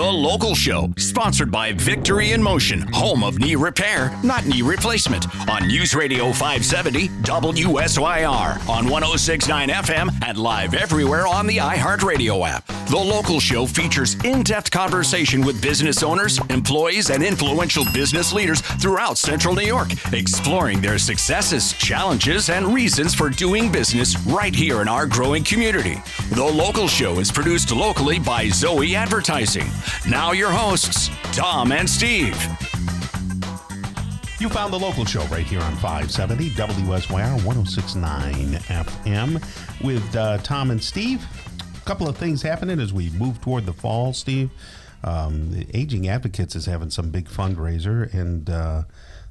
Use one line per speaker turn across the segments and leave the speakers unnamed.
The Local Show, sponsored by Victory in Motion, home of knee repair, not knee replacement, on News Radio 570 WSYR, on 106.9 FM, and live everywhere on the iHeartRadio app. The Local Show features in-depth conversation with business owners, employees, and influential business leaders throughout Central New York, exploring their successes, challenges, and reasons for doing business right here in our growing community. The Local Show is produced locally by Zoe Advertising. Now your hosts, Tom and Steve.
You found The Local Show right here on 570 WSYR 106.9 FM with Tom and Steve. A couple of things happening as we move toward the fall, Steve. The Aging Advocates is having some big fundraiser, and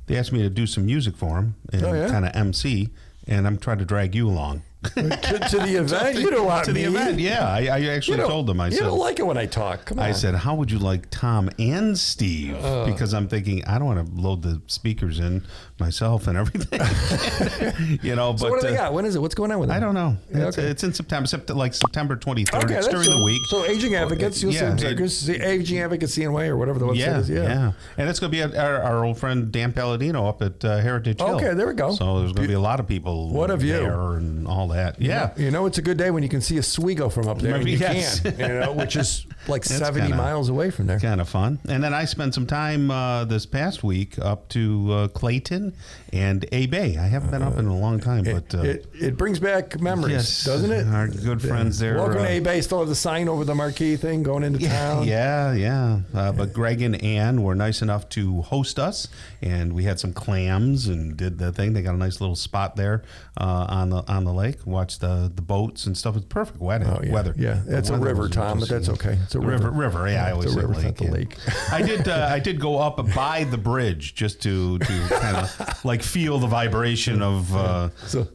they asked me to do some music for them and kind of MC, and I'm trying to drag you along.
to the event? You don't want
to
me.
the event, yeah. I actually told them. I said,
you don't like it when I talk. Come on.
I said, how would you like Tom and Steve? Because I'm thinking, I don't want to load the speakers in myself and everything. But
so what do they got? When is it? What's going on with it?
I don't know. It's in September, like September 23rd.
Okay,
it's during the week.
So Aging Advocates, you'll see Aging Advocates CNY or whatever the website is. Yeah.
And it's going to be at our old friend Dan Palladino up at Heritage Hill.
Okay, there we go.
So there's going to be a lot of people there and all that. Yeah.
You know, it's a good day when you can see Oswego from up there. You can, which is like 70 miles away from there.
Kind of fun. And then I spent some time this past week up to Clayton and A-Bay. I haven't been up in a long time, but
it brings back memories, doesn't it?
Our good friends there.
Welcome to A-Bay. Still have the sign over the marquee thing going into town.
Yeah. But Greg and Ann were nice enough to host us, and we had some clams and did the thing. They got a nice little spot there on the lake. Watched the boats and stuff. It's perfect weather.
Yeah, it's a river, Tom, but that's okay. It's a
river. Yeah, I always say lake.
It's not the lake.
I did go up by the bridge just to kind of like feel the vibration of.
So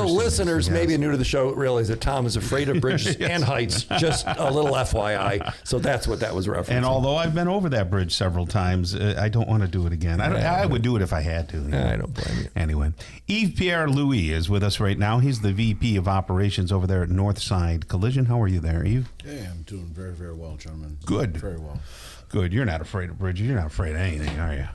listeners maybe new to the show realize that Tom is afraid of bridges and heights. Just a little FYI. So that's what that was referencing.
And although I've been over that bridge several times, I don't want to do it again. I would do it if I had to.
I don't blame you.
Anyway, Yves Pierre-Louis is with us right now. He's the VP of Operations over there at Northside Collision. How are you there, Yves?
Hey, I'm doing very, very well, gentlemen.
Good.
Very well.
Good. You're not afraid of bridges. You're not afraid of anything, are you?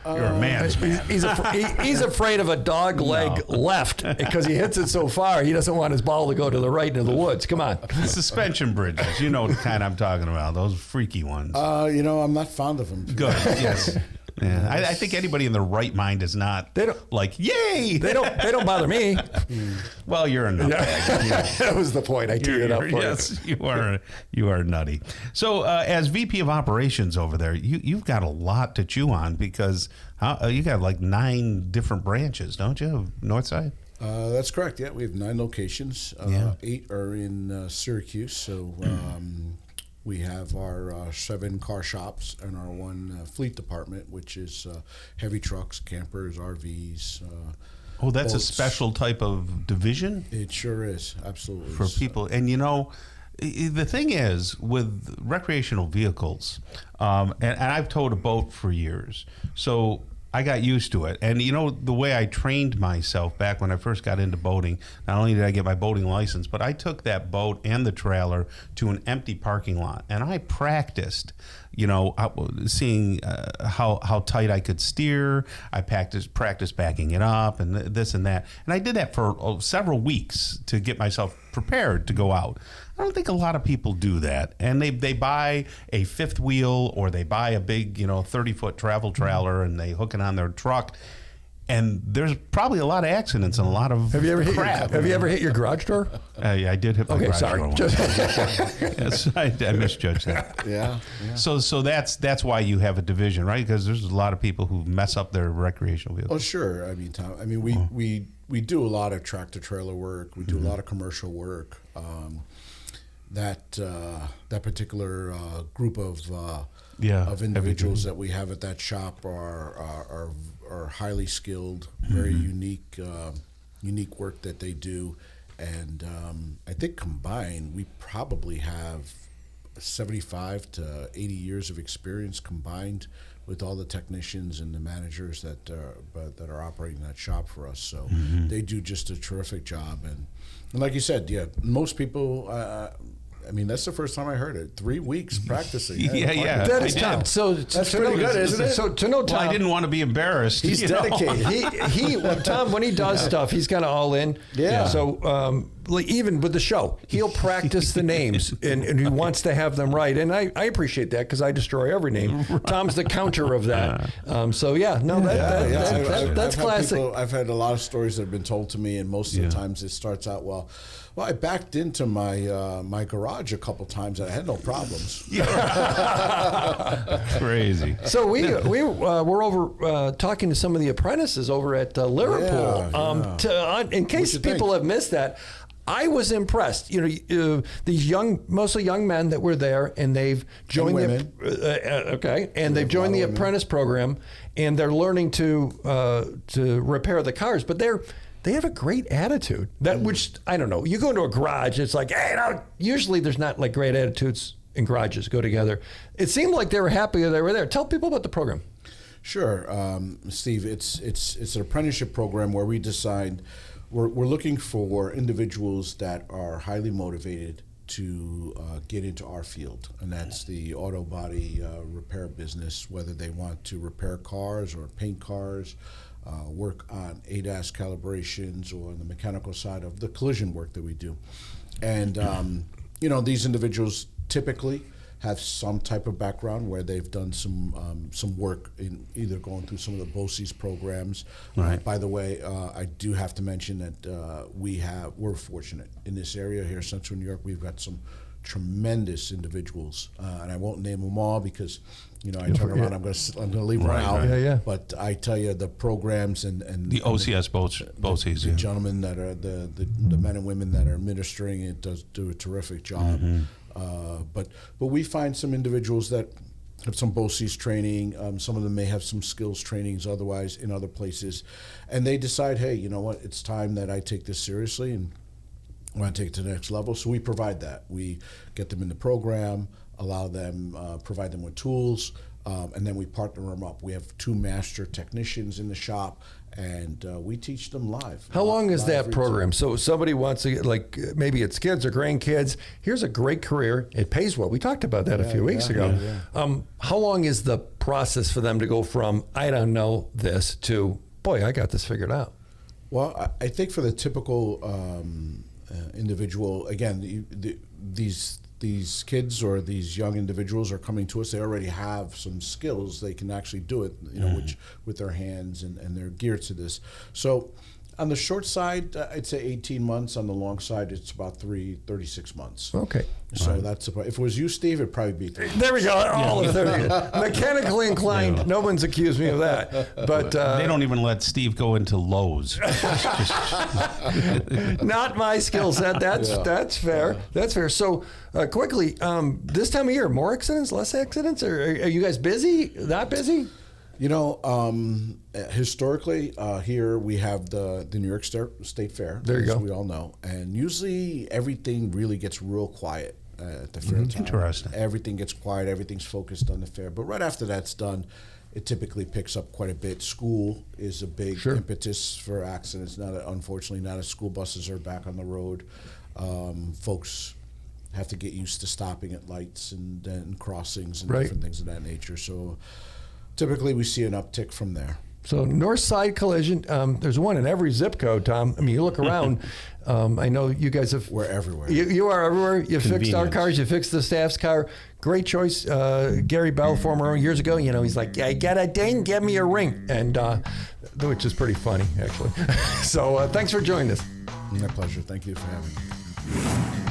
You're a man's man.
He's afraid of a dog leg left because he hits it so far. He doesn't want his ball to go to the right into the woods. Come on.
Suspension bridges. You know the kind I'm talking about. Those freaky ones.
I'm not fond of them.
Good. Yes. Yeah, I think anybody in their right mind is not. They don't like. Yay!
They don't bother me.
Well, you're a nutbag.
Yeah. That was the point. I teed it up for
you. You are nutty. So, as VP of Operations over there, you've got a lot to chew on because you got like 9 different branches, don't you? Of Northside.
That's correct. Yeah, we have 9 locations. 8 are in Syracuse. So. We have our 7 car shops and our 1 fleet department, which is heavy trucks, campers, RVs.
That's
boats.
a special type of division?
It sure is, absolutely.
For people. And the thing is, with recreational vehicles, and I've towed a boat for years, so I got used to it. And the way I trained myself back when I first got into boating, not only did I get my boating license, but I took that boat and the trailer to an empty parking lot. And I practiced, seeing how tight I could steer. I practiced backing it up and this and that. And I did that for several weeks to get myself prepared to go out. I don't think a lot of people do that. And they buy a 5th wheel or they buy a big, 30-foot travel trailer and they hook it on their truck. And there's probably a lot of accidents and a lot of crap.
Have you ever hit your garage door?
I did hit my garage door. Yes, I misjudged that.
Yeah.
So that's why you have a division, right? Because there's a lot of people who mess up their recreational vehicles.
Oh, sure. I mean, Tom, we do a lot of tractor trailer work. We do a lot of commercial work. That particular group of individuals that we have at that shop are highly skilled, very unique work that they do, and I think combined we probably have 75 to 80 years of experience combined with all the technicians and the managers that are operating that shop for us. So they do just a terrific job, and like you said, most people. I mean, that's the first time I heard it. 3 weeks practicing.
Yeah.
That is Tom. So
that's pretty good, isn't it?
So to know Tom,
I didn't want to be embarrassed.
He's dedicated.
Tom, when he does stuff, he's kind of all in.
Yeah.
So like even with the show, he'll practice the names and he wants to have them right. And I appreciate that because I destroy every name. Tom's the counter of that. That's classic.
I've had a lot of stories that have been told to me, and most of the times it starts out, well, I backed into my my garage a couple times and I had no problems.
Crazy.
So we're over talking to some of the apprentices over at Liverpool. In case people have missed that, I was impressed. These mostly young men that were there, and they've joined they've joined the apprentice program, and they're learning to repair the cars. But they have a great attitude. Which I don't know. You go into a garage, it's like, hey, usually there's not like great attitudes in garages go together. It seemed like they were happy they were there. Tell people about the program.
Sure, Steve. It's an apprenticeship program where we decide. We're looking for individuals that are highly motivated to get into our field, and that's the auto body repair business, whether they want to repair cars or paint cars, work on ADAS calibrations, or on the mechanical side of the collision work that we do. And, these individuals typically have some type of background where they've done some work in either going through some of the BOCES programs.
Right.
By the way, I do have to mention that we're fortunate in this area here, Central New York. We've got some tremendous individuals, and I won't name them all because I turn around, I'm going to leave them out.
Yeah.
But I tell you, the programs and
the OCS BOCES,
the gentlemen that are the men and women that are administering it do a terrific job.
Mm-hmm.
But we find some individuals that have some BOCES training. Some of them may have some skills trainings otherwise in other places, and they decide, hey, you know what? It's time that I take this seriously and I want to take it to the next level. So we provide that. We get them in the program, allow them, provide them with tools, and then we partner them up. We have 2 master technicians in the shop, and we teach them live.
How long is that program? So somebody wants to, like, maybe it's kids or grandkids. Here's a great career. It pays well. We talked about that a few weeks ago. Yeah. How long is the process for them to go from, I don't know this, to, boy, I got this figured out?
Well, I think for the typical individual, again, these kids or these young individuals are coming to us. They already have some skills. They can actually do it, which with their hands, and they're geared to this. So on the short side, I'd say 18 months. On the long side, it's about 36 months.
Okay.
So that's about, if it was you, Steve, it'd probably be 30.
There we go. All of 30. Mechanically inclined. Yeah. No one's accused me of that. But
they don't even let Steve go into Lowe's.
Not my skill set. That's fair. Yeah. That's fair. So quickly, this time of year, more accidents, less accidents? Are you guys busy? Not busy?
Historically, here we have the New York State Fair,
there you go.
We all know, and usually everything really gets real quiet at the fair time.
Interesting.
Everything gets quiet, everything's focused on the fair, but right after that's done, it typically picks up quite a bit. School is a big impetus for accidents. Unfortunately, not as school buses are back on the road. Folks have to get used to stopping at lights and crossings and different things of that nature. So typically, we see an uptick from there.
So Northside collision, there's one in every zip code, Tom. I mean, you look around. I know you guys have.
We're everywhere.
You are everywhere. You fixed our cars. You fixed the staff's car. Great choice. Gary Bell, former years ago, he's like, yeah, get a ding, get me a ring, and which is pretty funny, actually. So thanks for joining us.
My pleasure. Thank you for having me.